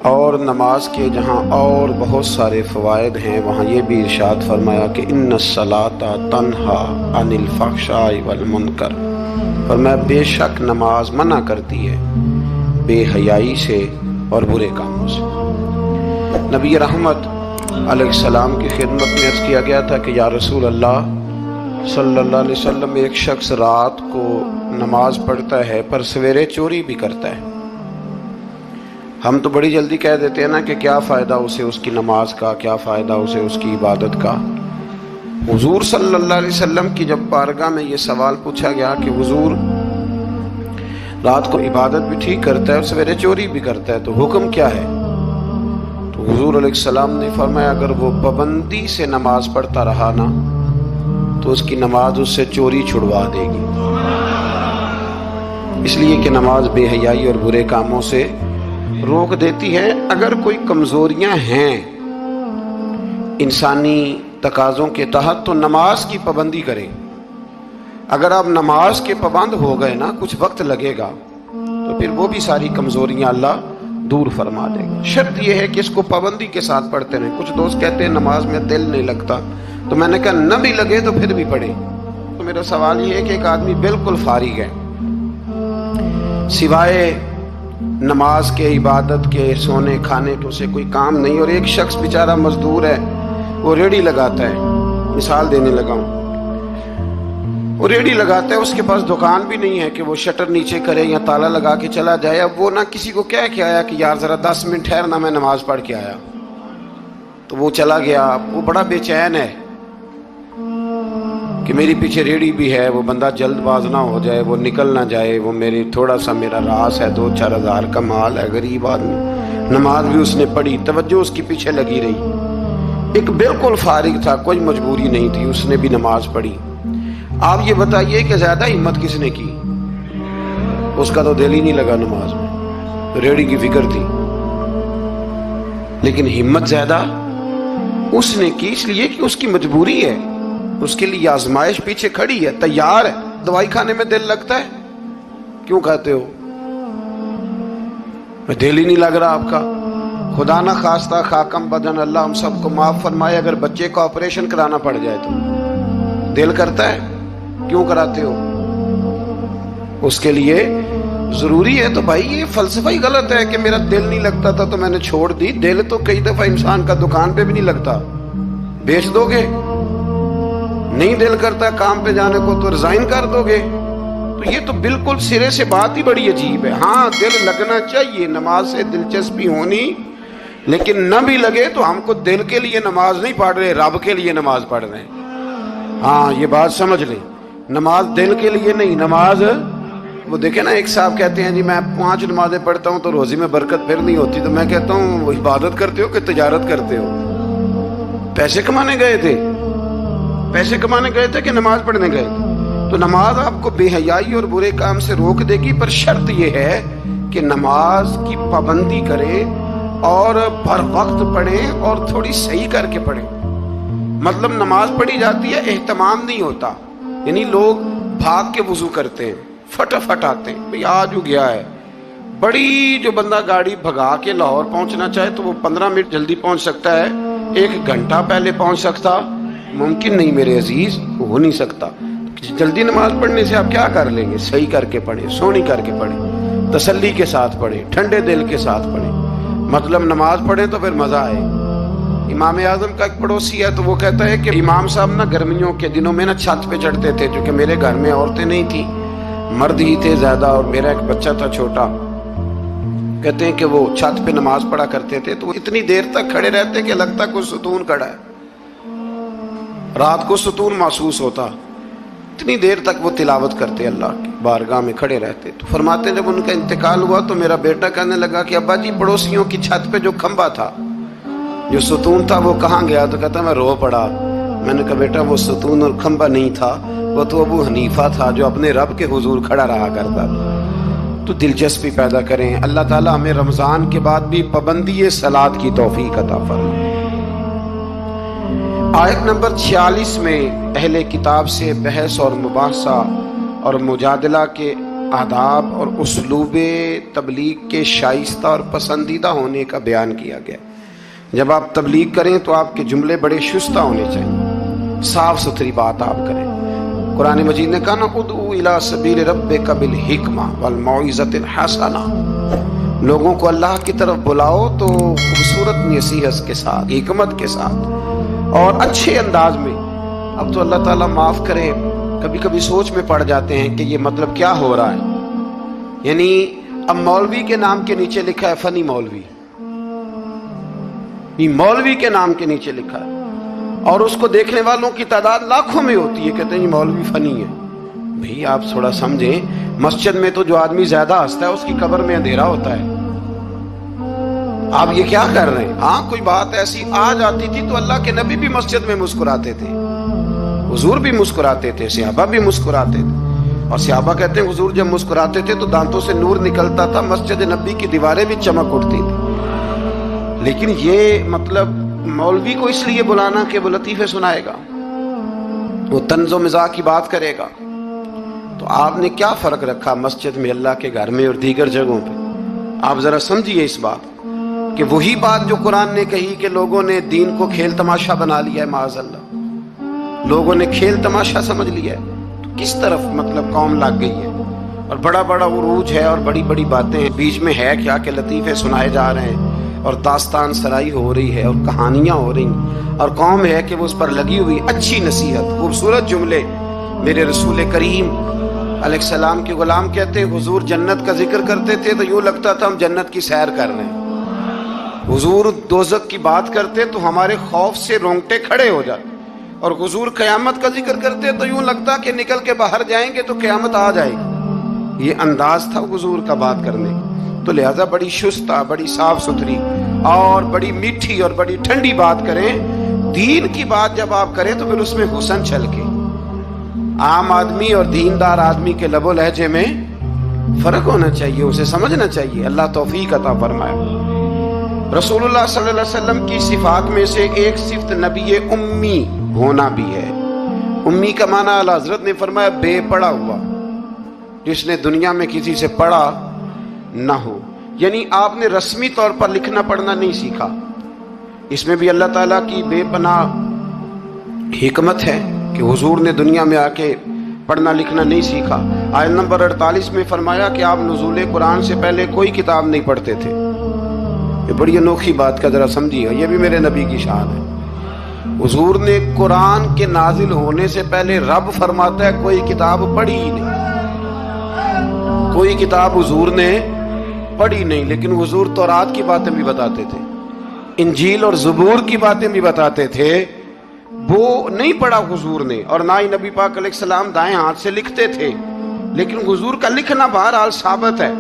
اور نماز کے جہاں اور بہت سارے فوائد ہیں وہاں یہ بھی ارشاد فرمایا کہ ان الصلاۃ تنہا عن الفحشاء والمنکر، فرمایا بے شک نماز منع کرتی ہے بے حیائی سے اور برے کاموں سے۔ نبی رحمت علیہ السلام کی خدمت میں عرض کیا گیا تھا کہ یا رسول اللہ صلی اللہ علیہ وسلم، ایک شخص رات کو نماز پڑھتا ہے پر سویرے چوری بھی کرتا ہے۔ ہم تو بڑی جلدی کہہ دیتے ہیں نا کہ کیا فائدہ اسے اس کی نماز کا، کیا فائدہ اسے اس کی عبادت کا۔ حضور صلی اللہ علیہ وسلم کی جب بارگاہ میں یہ سوال پوچھا گیا کہ حضور رات کو عبادت بھی ٹھیک کرتا ہے اور سویرے چوری بھی کرتا ہے تو حکم کیا ہے؟ تو حضور علیہ السلام نے فرمایا اگر وہ پابندی سے نماز پڑھتا رہا نا تو اس کی نماز اس سے چوری چھڑوا دے گی، اس لیے کہ نماز بے حیائی اور برے کاموں سے روک دیتی ہے۔ اگر کوئی کمزوریاں ہیں انسانی تقاضوں کے تحت تو نماز کی پابندی کریں۔ اگر آپ نماز کے پابند ہو گئے نا، کچھ وقت لگے گا تو پھر وہ بھی ساری کمزوریاں اللہ دور فرما دے گا۔ شرط یہ ہے کہ اس کو پابندی کے ساتھ پڑھتے رہیں۔ کچھ دوست کہتے ہیں نماز میں دل نہیں لگتا، تو میں نے کہا نہ بھی لگے تو پھر بھی پڑھیں۔ تو میرا سوال یہ ہے کہ ایک آدمی بالکل فارغ ہے، سوائے نماز کے، عبادت کے، سونے کھانے کے اسے کوئی کام نہیں، اور ایک شخص بیچارہ مزدور ہے، وہ ریڑھی لگاتا ہے، مثال دینے لگا ہوں، وہ ریڑھی لگاتا ہے، اس کے پاس دکان بھی نہیں ہے کہ وہ شٹر نیچے کرے یا تالا لگا کے چلا جائے۔ اب وہ نہ کسی کو کہہ کے آیا کہ یار ذرا 10 منٹ ٹھہرنا میں نماز پڑھ کے آیا، تو وہ چلا گیا۔ وہ بڑا بے چین ہے کہ میری پیچھے ریڑھی بھی ہے، وہ بندہ جلد باز نہ ہو جائے، وہ نکل نہ جائے، وہ میری تھوڑا سا میرا راس ہے، 2-4 ہزار کا مال ہے، غریب آدمی۔ نماز بھی اس نے پڑھی، توجہ اس کی پیچھے لگی رہی۔ ایک بالکل فارغ تھا، کوئی مجبوری نہیں تھی، اس نے بھی نماز پڑھی۔ آپ یہ بتائیے کہ زیادہ ہمت کس نے کی؟ اس کا تو دل ہی نہیں لگا نماز میں، ریڑھی کی فکر تھی، لیکن ہمت زیادہ اس نے کی، اس لیے کہ اس کی مجبوری ہے، اس کے لیے آزمائش پیچھے کھڑی ہے، تیار ہے۔ دوائی کھانے میں دل لگتا ہے؟ کیوں کہتے ہو میں دل ہی نہیں لگ رہا آپ کا؟ خدا نہ خواستہ خاکم بدن، اللہ ہم سب کو معاف فرمائے، اگر بچے کو آپریشن کرانا پڑ جائے تو دل کرتا ہے؟ کیوں کراتے ہو؟ اس کے لیے ضروری ہے۔ تو بھائی یہ فلسفہ ہی غلط ہے کہ میرا دل نہیں لگتا تھا تو میں نے چھوڑ دی۔ دل تو کئی دفعہ انسان کا دکان پہ بھی نہیں لگتا، بیچ دو گے؟ نہیں دل کرتا کام پہ جانے کو تو ریزائن کر دو گے؟ تو یہ تو بالکل سرے سے بات ہی بڑی عجیب ہے۔ ہاں دل لگنا چاہیے، نماز سے دلچسپی ہونی، لیکن نہ بھی لگے تو ہم کو دل کے لیے نماز نہیں پڑھ رہے، رب کے لیے نماز پڑھ رہے ہیں۔ ہاں یہ بات سمجھ لیں، نماز دل کے لیے نہیں، نماز وہ دیکھیں نا، ایک صاحب کہتے ہیں جی میں 5 نمازیں پڑھتا ہوں تو روزی میں برکت پھر نہیں ہوتی، تو میں کہتا ہوں وہ عبادت کرتے ہو کہ تجارت کرتے ہو؟ پیسے کمانے گئے تھے؟ پیسے کمانے گئے تھے کہ نماز پڑھنے گئے تھے؟ تو نماز آپ کو بے حیائی اور برے کام سے روک دے گی، پر شرط یہ ہے کہ نماز کی پابندی کریں اور بر وقت پڑھیں اور تھوڑی صحیح کر کے پڑھیں۔ مطلب نماز پڑھی جاتی ہے، اہتمام نہیں ہوتا، یعنی لوگ بھاگ کے وضو کرتے ہیں، فٹافٹ آتے ہیں، بھئی آج ہو گیا ہے۔ بڑی جو بندہ گاڑی بھگا کے لاہور پہنچنا چاہے تو وہ 15 منٹ جلدی پہنچ سکتا ہے، 1 گھنٹہ پہلے پہنچ سکتا ممکن نہیں میرے عزیز، ہو نہیں سکتا۔ جلدی نماز پڑھنے سے آپ کیا کر لیں گے؟ صحیح کر کے پڑھیں، سونی کر کے پڑھیں، تسلی کے ساتھ پڑھیں، ٹھنڈے دل کے ساتھ پڑھیں۔ مطلب نماز پڑھیں تو پھر مزہ آئے۔ امام اعظم کا ایک پڑوسی ہے تو وہ کہتا ہے کہ امام صاحب نا گرمیوں کے دنوں میں نا چھت پہ چڑھتے تھے، کیونکہ میرے گھر میں عورتیں نہیں تھیں، مرد ہی تھے زیادہ، اور میرا ایک بچہ تھا چھوٹا۔ کہتے ہیں کہ وہ چھت پہ نماز پڑھا کرتے تھے تو وہ اتنی دیر تک کھڑے رہتے کہ لگتا کوئی ستون کھڑا ہے، رات کو ستون محسوس ہوتا، اتنی دیر تک وہ تلاوت کرتے، اللہ کی بارگاہ میں کھڑے رہتے۔ تو فرماتے ہیں جب ان کا انتقال ہوا تو میرا بیٹا کہنے لگا کہ ابا جی پڑوسیوں کی چھت پہ جو کھمبا تھا، جو ستون تھا، وہ کہاں گیا؟ تو کہتا میں رو پڑا۔ میں نے کہا بیٹا وہ ستون اور کھمبا نہیں تھا، وہ تو ابو حنیفہ تھا جو اپنے رب کے حضور کھڑا رہا کرتا تھا۔ تو دلچسپی پیدا کریں۔ اللہ تعالیٰ ہمیں رمضان کے بعد بھی پابندی صلاۃ کی توفیق عطا فرمائے۔ آیت نمبر 46 میں اہل کتاب سے بحث اور مباحثہ اور مجادلہ کے आदाब और उसलूब तबलीग के शाइस्ता और पसंदीदा होने का बयान किया गया। जब आप तबलीग करें तो आपके जुमले बड़े शुस्ता होने चाहिए, साफ सुथरी बात आप करें। कुरान मजीद ने कहा ना, उदू इला सबील रब्बिका बिल हिकमा वल मौइज़तिल हसना, लोगों को अल्लाह की तरफ बुलाओ तो खूबसूरत नसीहत के साथ, हिकमत के साथ और अच्छे अंदाज में। अब तो अल्लाह ताला माफ़ करे, कभी कभी सोच में पड़ जाते हैं कि ये मतलब क्या हो रहा है। यानी अब मौलवी के नाम के नीचे लिखा है फनी मौलवी, ये मौलवी के नाम के नीचे लिखा है और उसको देखने वालों की तादाद लाखों में होती है, कहते हैं ये मौलवी फनी है। भाई आप थोड़ा समझें, मस्जिद में तो जो आदमी ज्यादा हंसता है उसकी कब्र में अंधेरा होता है। आप ये क्या कर रहे हैं? हाँ, कोई बात ऐसी आ जाती थी तो अल्लाह के नबी भी मस्जिद में मुस्कुराते थे, हुजूर भी मुस्कुराते थे, सहाबा भी मुस्कुराते थे। और सहाबा कहते हैं हुजूर जब मुस्कुराते थे तो दांतों से नूर निकलता था, मस्जिद नबी की दीवारें भी चमक उठती थी। लेकिन ये मतलब मौलवी को इसलिए बुलाना कि वो लतीफे सुनाएगा, वो तंज़ो मिज़ाह की बात करेगा। तो आपने क्या फर्क रखा मस्जिद में, अल्लाह के घर में और दीगर जगहों पे? आप जरा समझिए इस बात कि वही बात जो कुरान ने कही कि लोगों ने दीन को खेल तमाशा बना लिया है, माअज़ल्लाह लोगों ने खेल तमाशा समझ लिया है। तो किस तरफ मतलब कौम लग गई है और बड़ा बड़ा उरूज है और बड़ी बड़ी बातें हैं। बीच में है क्या कि लतीफे सुनाए जा रहे हैं और दास्तान सराई हो रही है और कहानियां हो रही, और कौम है कि वो उस पर लगी हुई अच्छी नसीहत, खूबसूरत जुमले। मेरे रसूल करीम अलैहिस्सलाम के गुलाम कहते हैं हुजूर जन्नत का जिक्र करते थे तो यूं लगता था हम जन्नत की सैर कर रहे हैं। हुजूर दोज़ख की बात करते तो हमारे खौफ से रोंगटे खड़े हो जाते, और हुजूर क़यामत का जिक्र करते तो यूं लगता कि निकल के बाहर जाएंगे तो क़यामत आ जाएगी। ये अंदाज था हुजूर का बात करने का। तो लिहाजा बड़ी शुस्ता, बड़ी साफ सुथरी और बड़ी मीठी और बड़ी ठंडी बात करें। दीन की बात जब आप करें तो फिर उसमें हुस्न छलके। आम आदमी और दीनदार आदमी के लबो लहजे में फर्क होना चाहिए, उसे समझना चाहिए। अल्लाह तौफीक अता फरमाए। रसूलुल्लाह सल्लल्लाहु अलैहि वसल्लम की सिफात में से एक सिफत नबी उम्मी होना भी है। उम्मी का माना आला हज़रत ने फरमाया बेपढ़ा हुआ, जिसने दुनिया में किसी से पढ़ा ना हो। यानी आपने रस्मी तौर पर लिखना पढ़ना नहीं सीखा। इसमें भी अल्लाह ताला की बेपनाह हिकमत है कि हुजूर ने दुनिया में आके पढ़ना लिखना नहीं सीखा। आयत नंबर 48 में फरमाया कि आप नुज़ूल कुरान से पहले कोई किताब नहीं पढ़ते थे। ये बड़ी अनोखी बात का जरा समझिए, ये भी मेरे नबी की शान है। हुजूर ने कुरान के नाजिल होने से पहले रब फरमाता है कोई किताब पढ़ी ही नहीं, कोई किताब हुजूर ने पढ़ी नहीं। लेकिन हुजूर तौरात की बातें भी बताते थे, इंजील और ज़बूर की बातें भी बताते थे, वो नहीं पढ़ा हुजूर ने। और ना ही नबी पाक अलैहिस्सलाम दाएं हाथ से लिखते थे, लेकिन हुजूर का लिखना बहरहाल साबित है।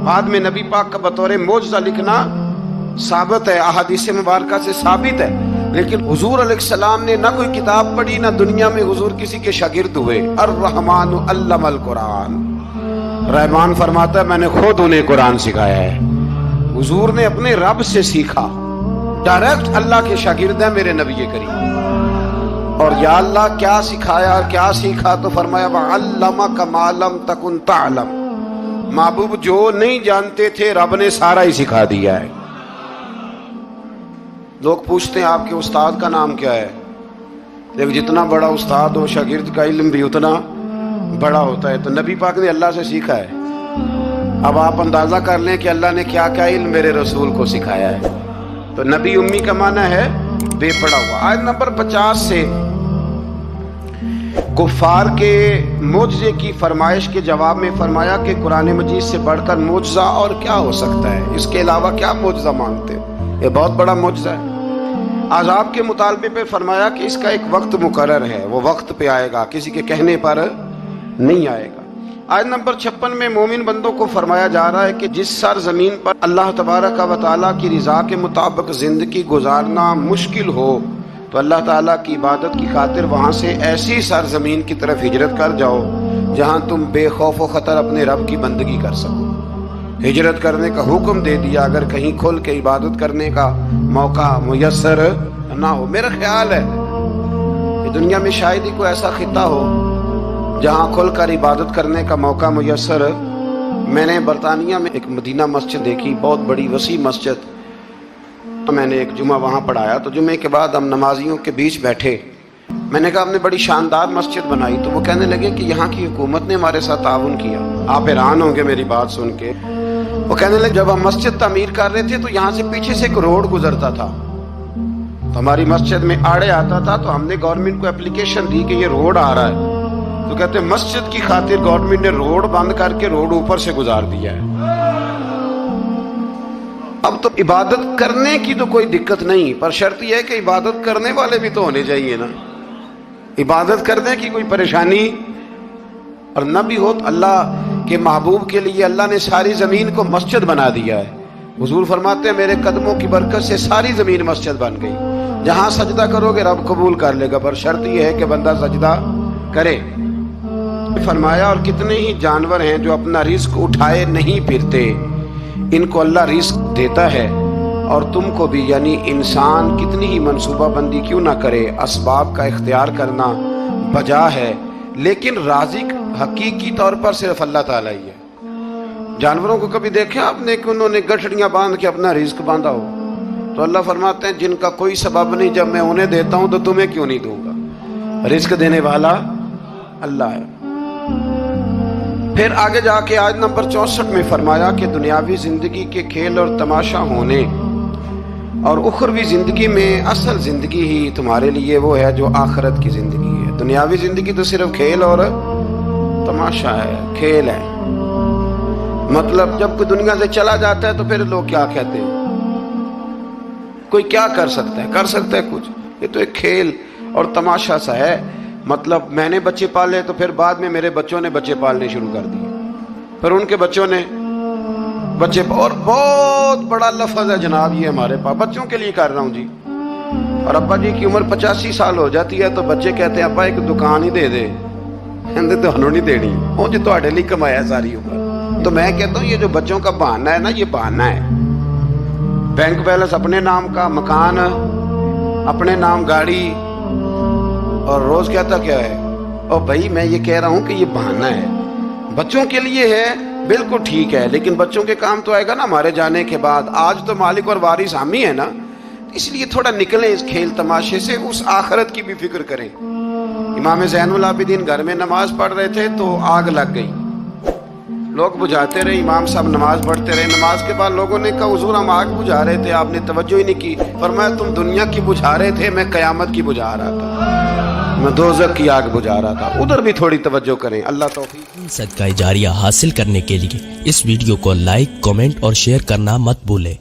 बाद में नबी पाक का बतौर मोजज़ा लिखना साबित है, अहादीस मुबारका से साबित है। लेकिन हुजूर अलैहिस्सलाम ने ना कोई किताब पढ़ी, ना दुनिया में हुजूर किसी के शागिर्द हुए। अर्रहमान अल्लमल कुरान, रहमान फरमाता है मैंने खुद उन्हें कुरान सिखाया है। हुजूर ने अपने रब से सीखा, डायरेक्ट अल्लाह के शागिर्द है मेरे नबी करीम। और या अल्लाह क्या सिखाया और क्या सीखा? तो फरमाया वअल्लमका मा लम तकुन तअलम, महबूब जो नहीं जानते थे रब ने सारा ही सिखा दिया है। लोग पूछते हैं आपके उस्ताद का नाम क्या है? लेकिन जितना बड़ा उस्ताद हो शागिर्द का इल्म भी उतना बड़ा होता है। तो नबी पाक ने अल्लाह से सीखा है। अब आप अंदाजा कर लें कि अल्लाह ने क्या क्या इल्म मेरे रसूल को सिखाया है। तो नबी उम्मी का माना है बेपढ़ा हुआ। आयत नंबर 50 से कुफार के मोजज़े की फरमाइश के जवाब में फरमाया कि कुरान मजीद से बढ़कर मोजज़ा और क्या हो सकता है, इसके अलावा क्या मोजज़ा मांगते हो, ये बहुत बड़ा मोजज़ा है। आज़ाब के मुतालबे पे फरमाया कि इसका एक वक्त मुकर्रर है, वो वक्त पे आएगा, किसी के कहने पर नहीं आएगा। आयत नंबर 56 में मोमिन बंदों को फरमाया जा रहा है कि जिस सर ज़मीन पर अल्लाह तबारक व तआला की रज़ा के मुताबिक ज़िंदगी गुजारना मुश्किल हो तो अल्लाह ताला की इबादत की खातिर वहाँ से ऐसी सरज़मीन की तरफ हिजरत कर जाओ जहाँ तुम बेखौफ व ख़तर अपने रब की बंदगी कर सको। हिजरत करने का हुक्म दे दिया अगर कहीं खुल के इबादत करने का मौका मुयस्सर ना हो। मेरा ख्याल है कि दुनिया में शायद ही कोई ऐसा खिता हो जहाँ खुल कर इबादत करने का मौका मुयस्सर। मैंने बरतानिया में एक मदीना मस्जिद देखी, बहुत बड़ी वसी मस्जिद। तो मैंने एक जुमा वहाँ पढ़ाया, तो जुमे के बाद हम नमाजियों के बीच बैठे। मैंने कहा आपने बड़ी शानदार मस्जिद बनाई। तो वो कहने लगे कि यहाँ की हुकूमत ने हमारे साथ ताउन किया। आप हैरान होंगे मेरी बात सुन के। वो कहने लगे जब हम मस्जिद तामीर कर रहे थे तो यहाँ से पीछे से एक रोड गुजरता था, तो हमारी मस्जिद में आड़े आता था, तो हमने गवर्नमेंट को एप्लीकेशन दी कि ये रोड आ रहा है। तो कहते मस्जिद की खातिर गवर्नमेंट ने रोड बंद करके रोड ऊपर से गुजार दिया है। अब तो इबादत करने की तो कोई दिक्कत नहीं, पर शर्त यह है कि इबादत करने वाले भी तो होने चाहिए ना। इबादत करने की कोई परेशानी और न भी हो तो अल्लाह के महबूब के लिए अल्लाह ने सारी जमीन को मस्जिद बना दिया है। हुजूर फरमाते हैं मेरे कदमों की बरकत से सारी जमीन मस्जिद बन गई। जहां सजदा करोगे रब कबूल कर लेगा, पर शर्त यह है कि बंदा सजदा करे। फरमाया और कितने ही जानवर हैं जो अपना रिस्क उठाए नहीं फिरते, इनको अल्लाह रिस्क देता है। और तुमको भी यानी इंसान कितनी ही मनसूबा बंदी क्यों ना करे, असबाब का इख्तियार करना बजा है, लेकिन राज़िक हकीकी तौर पर सिर्फ अल्लाह ताला ही है। जानवरों को कभी देखा आपने कि उन्होंने गठड़ियां बांध के अपना रिस्क बांधा हो? तो अल्लाह फरमाते हैं जिनका कोई सबब नहीं, जब मैं उन्हें देता हूं तो तुम्हें क्यों नहीं दूंगा। रिस्क देने वाला अल्लाह है। फिर आगे जाके आज नंबर 64 में फरमाया कि दुनियावी जिंदगी के खेल और तमाशा होने और उखरवी जिंदगी में असल जिंदगी ही तुम्हारे लिए वो है जो आखिरत की जिंदगी है। दुनियावी जिंदगी तो सिर्फ खेल और तमाशा है, खेल है। मतलब जब कोई दुनिया से चला जाता है तो फिर लोग क्या कहते हैं, कोई क्या कर सकता है, कर सकता है कुछ? ये तो एक खेल और तमाशा सा है। मतलब मैंने बच्चे पाले तो फिर बाद में मेरे बच्चों ने बच्चे पालने शुरू कर दिए, फिर उनके बच्चों ने बच्चे, और बहुत बड़ा लफ्ज है जनाब ये हमारे पास, बच्चों के लिए कर रहा हूँ जी। और अब्बा जी की उम्र 85 साल हो जाती है तो बच्चे कहते हैं अब्बा एक दुकान ही दे दे, कहते तो नहीं देनी, वो जो तुम्हारे लिए कमाया सारी उम्र। तो मैं कहता हूँ ये जो बच्चों का बहाना है ना, ये बहाना है। बैंक बैलेंस अपने नाम का, मकान अपने नाम, गाड़ी, और रोज कहता क्या है, और भाई मैं ये कह रहा हूं कि ये बहाना है। बच्चों के लिए है बिल्कुल ठीक है, लेकिन बच्चों के काम तो आएगा ना हमारे जाने के बाद। आज तो मालिक और वारिस हम ही है ना, इसलिए थोड़ा निकलें इस खेल तमाशे से, उस आखिरत की भी फिक्र करें। इमाम ज़ैनुल आबिदीन घर में नमाज पढ़ रहे थे तो आग लग गई, लोग बुझाते रहे, इमाम साहब नमाज पढ़ते रहे। नमाज के बाद लोगों ने कहा हुजूर हम आग बुझा रहे थे, आपने तवज्जो ही नहीं की। फरमाया तुम दुनिया की बुझा रहे थे, मैं कयामत की बुझा रहा था, मैं दोज़ख की आग बुझा रहा था। उधर भी थोड़ी तवज्जो करें। अल्लाह तौफीक। सदका जारिया हासिल करने के लिए इस वीडियो को लाइक, कमेंट और शेयर करना मत भूलें।